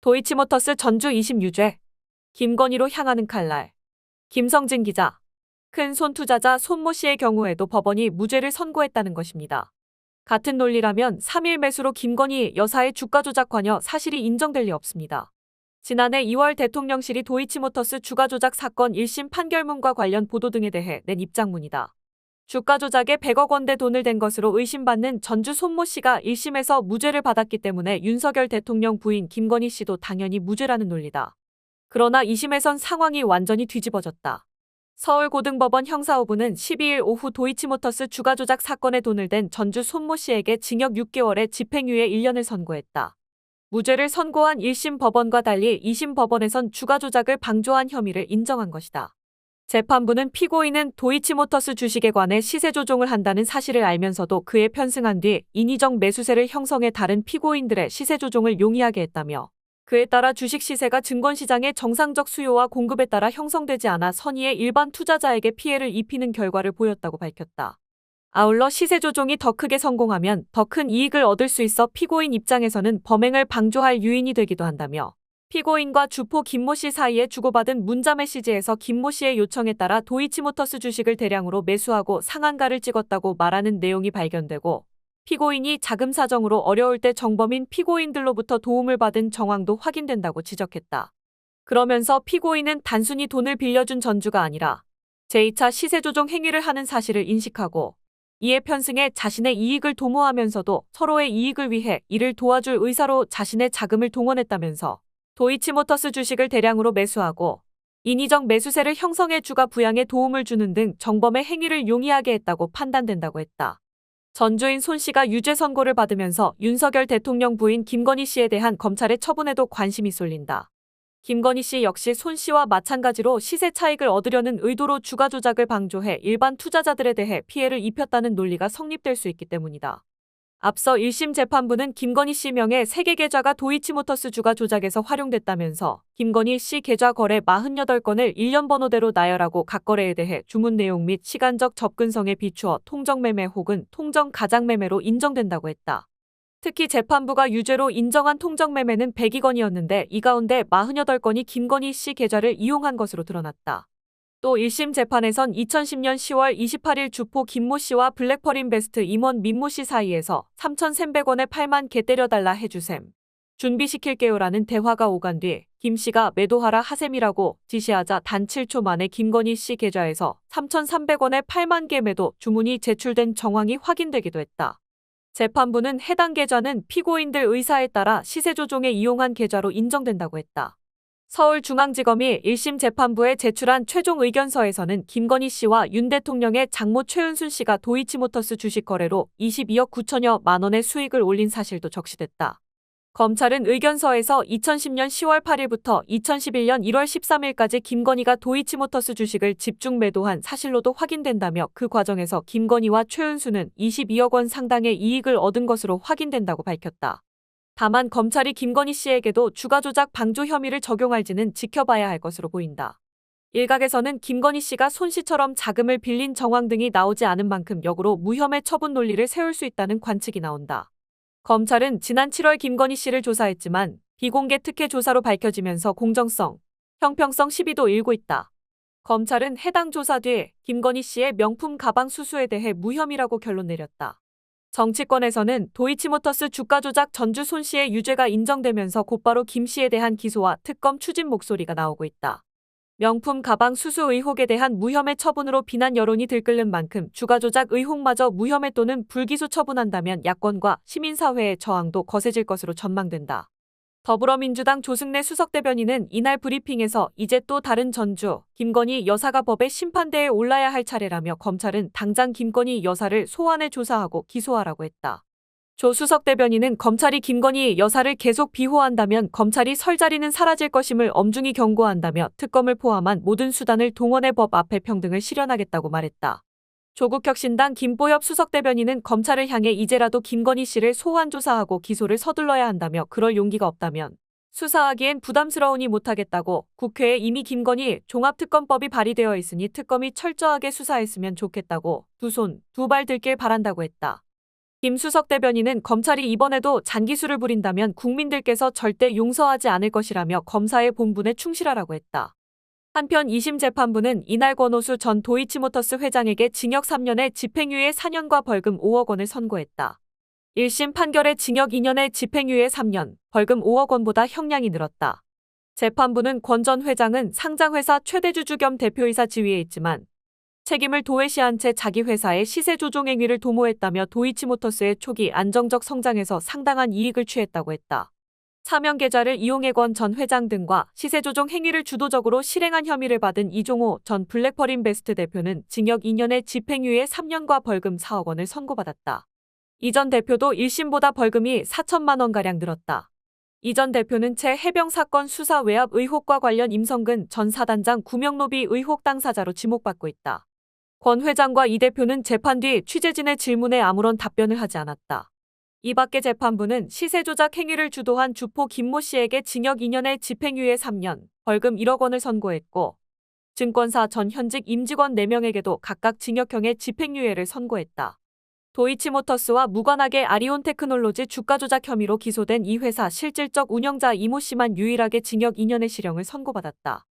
도이치모터스 전주 20유죄. 김건희로 향하는 칼날. 김성진 기자. 큰 손 투자자 손모 씨의 경우에도 법원이 무죄를 선고했다는 것입니다. 같은 논리라면 3일 매수로 김건희 여사의 주가 조작 관여 사실이 인정될 리 없습니다. 지난해 2월 대통령실이 도이치모터스 주가 조작 사건 1심 판결문과 관련 보도 등에 대해 낸 입장문이다. 주가 조작에 100억 원대 돈을 댄 것으로 의심받는 전주 손모 씨가 1심에서 무죄를 받았기 때문에 윤석열 대통령 부인 김건희 씨도 당연히 무죄라는 논리다. 그러나 2심에선 상황이 완전히 뒤집어졌다. 서울고등법원 형사부는 12일 오후 도이치모터스 주가 조작 사건에 돈을 댄 전주 손모 씨에게 징역 6개월에 집행유예 1년을 선고했다. 무죄를 선고한 1심 법원과 달리 2심 법원에선 주가 조작을 방조한 혐의를 인정한 것이다. 재판부는 피고인은 도이치모터스 주식에 관해 시세 조종을 한다는 사실을 알면서도 그에 편승한 뒤 인위적 매수세를 형성해 다른 피고인들의 시세 조종을 용이하게 했다며 그에 따라 주식 시세가 증권시장의 정상적 수요와 공급에 따라 형성되지 않아 선의의 일반 투자자에게 피해를 입히는 결과를 보였다고 밝혔다. 아울러 시세 조종이 더 크게 성공하면 더 큰 이익을 얻을 수 있어 피고인 입장에서는 범행을 방조할 유인이 되기도 한다며 피고인과 주포 김모 씨 사이에 주고받은 문자 메시지에서 김모 씨의 요청에 따라 도이치모터스 주식을 대량으로 매수하고 상한가를 찍었다고 말하는 내용이 발견되고 피고인이 자금 사정으로 어려울 때 정범인 피고인들로부터 도움을 받은 정황도 확인된다고 지적했다. 그러면서 피고인은 단순히 돈을 빌려준 전주가 아니라 제2차 시세 조종 행위를 하는 사실을 인식하고 이에 편승해 자신의 이익을 도모하면서도 서로의 이익을 위해 이를 도와줄 의사로 자신의 자금을 동원했다면서 도이치모터스 주식을 대량으로 매수하고 인위적 매수세를 형성해 주가 부양에 도움을 주는 등 정범의 행위를 용이하게 했다고 판단된다고 했다. 전주인 손 씨가 유죄 선고를 받으면서 윤석열 대통령 부인 김건희 씨에 대한 검찰의 처분에도 관심이 쏠린다. 김건희 씨 역시 손 씨와 마찬가지로 시세 차익을 얻으려는 의도로 주가 조작을 방조해 일반 투자자들에 대해 피해를 입혔다는 논리가 성립될 수 있기 때문이다. 앞서 1심 재판부는 김건희 씨 명의 3개 계좌가 도이치모터스 주가 조작에서 활용됐다면서 김건희 씨 계좌 거래 48건을 일련 번호대로 나열하고 각 거래에 대해 주문 내용 및 시간적 접근성에 비추어 통정매매 혹은 통정가장매매로 인정된다고 했다. 특히 재판부가 유죄로 인정한 통정매매는 102건이었는데 이 가운데 48건이 김건희 씨 계좌를 이용한 것으로 드러났다. 또 1심 재판에선 2010년 10월 28일 주포 김모 씨와 블랙펄인베스트 임원 민모 씨 사이에서 3,300원에 8만 개 때려달라 해주셈. 준비시킬게요라는 대화가 오간 뒤 김 씨가 매도하라 하셈이라고 지시하자 단 7초 만에 김건희 씨 계좌에서 3,300원에 8만 개 매도 주문이 제출된 정황이 확인되기도 했다. 재판부는 해당 계좌는 피고인들 의사에 따라 시세 조종에 이용한 계좌로 인정된다고 했다. 서울중앙지검이 1심 재판부에 제출한 최종 의견서에서는 김건희 씨와 윤 대통령의 장모 최은순 씨가 도이치모터스 주식 거래로 22억 9천여만 원의 수익을 올린 사실도 적시됐다. 검찰은 의견서에서 2010년 10월 8일부터 2011년 1월 13일까지 김건희가 도이치모터스 주식을 집중 매도한 사실로도 확인된다며 그 과정에서 김건희와 최은순은 22억 원 상당의 이익을 얻은 것으로 확인된다고 밝혔다. 다만 검찰이 김건희 씨에게도 주가 조작 방조 혐의를 적용할지는 지켜봐야 할 것으로 보인다. 일각에서는 김건희 씨가 손 씨처럼 자금을 빌린 정황 등이 나오지 않은 만큼 역으로 무혐의 처분 논리를 세울 수 있다는 관측이 나온다. 검찰은 지난 7월 김건희 씨를 조사했지만 비공개 특혜 조사로 밝혀지면서 공정성, 형평성 시비도 일고 있다. 검찰은 해당 조사 뒤 김건희 씨의 명품 가방 수수에 대해 무혐의라고 결론 내렸다. 정치권에서는 도이치모터스 주가 조작 전주 손 씨의 유죄가 인정되면서 곧바로 김 씨에 대한 기소와 특검 추진 목소리가 나오고 있다. 명품 가방 수수 의혹에 대한 무혐의 처분으로 비난 여론이 들끓는 만큼 주가 조작 의혹마저 무혐의 또는 불기소 처분한다면 야권과 시민사회의 저항도 거세질 것으로 전망된다. 더불어민주당 조승래 수석대변인은 이날 브리핑에서 이제 또 다른 전주, 김건희 여사가 법의 심판대에 올라야 할 차례라며 검찰은 당장 김건희 여사를 소환해 조사하고 기소하라고 했다. 조 수석대변인은 검찰이 김건희 여사를 계속 비호한다면 검찰이 설 자리는 사라질 것임을 엄중히 경고한다며 특검을 포함한 모든 수단을 동원해 법 앞에 평등을 실현하겠다고 말했다. 조국혁신당 김보엽 수석대변인은 검찰을 향해 이제라도 김건희 씨를 소환 조사하고 기소를 서둘러야 한다며 그럴 용기가 없다면 수사하기엔 부담스러우니 못하겠다고 국회에 이미 김건희 종합특검법이 발의되어 있으니 특검이 철저하게 수사했으면 좋겠다고 두 손, 두 발 들길 바란다고 했다. 김 수석 대변인은 검찰이 이번에도 잔기술을 부린다면 국민들께서 절대 용서하지 않을 것이라며 검사의 본분에 충실하라고 했다. 한편 2심 재판부는 이날 권오수 전 도이치모터스 회장에게 징역 3년에 집행유예 4년과 벌금 5억 원을 선고했다. 1심 판결에 징역 2년에 집행유예 3년, 벌금 5억 원보다 형량이 늘었다. 재판부는 권 전 회장은 상장회사 최대주주 겸 대표이사 지위에 있지만 책임을 도외시한 채 자기 회사의 시세 조종 행위를 도모했다며 도이치모터스의 초기 안정적 성장에서 상당한 이익을 취했다고 했다. 사명 계좌를 이용해 권 전 회장 등과 시세 조종 행위를 주도적으로 실행한 혐의를 받은 이종호 전 블랙펄인베스트 대표는 징역 2년에 집행유예 3년과 벌금 4억 원을 선고받았다. 이 전 대표도 1심보다 벌금이 4천만 원가량 늘었다. 이 전 대표는 채 해병 사건 수사 외압 의혹과 관련 임성근 전 사단장 구명로비 의혹 당사자로 지목받고 있다. 권 회장과 이 대표는 재판 뒤 취재진의 질문에 아무런 답변을 하지 않았다. 이 밖에 재판부는 시세 조작 행위를 주도한 주포 김모 씨에게 징역 2년에 집행유예 3년, 벌금 1억 원을 선고했고 증권사 전 현직 임직원 4명에게도 각각 징역형의 집행유예를 선고했다. 도이치모터스와 무관하게 아리온테크놀로지 주가 조작 혐의로 기소된 이 회사 실질적 운영자 이모 씨만 유일하게 징역 2년의 실형을 선고받았다.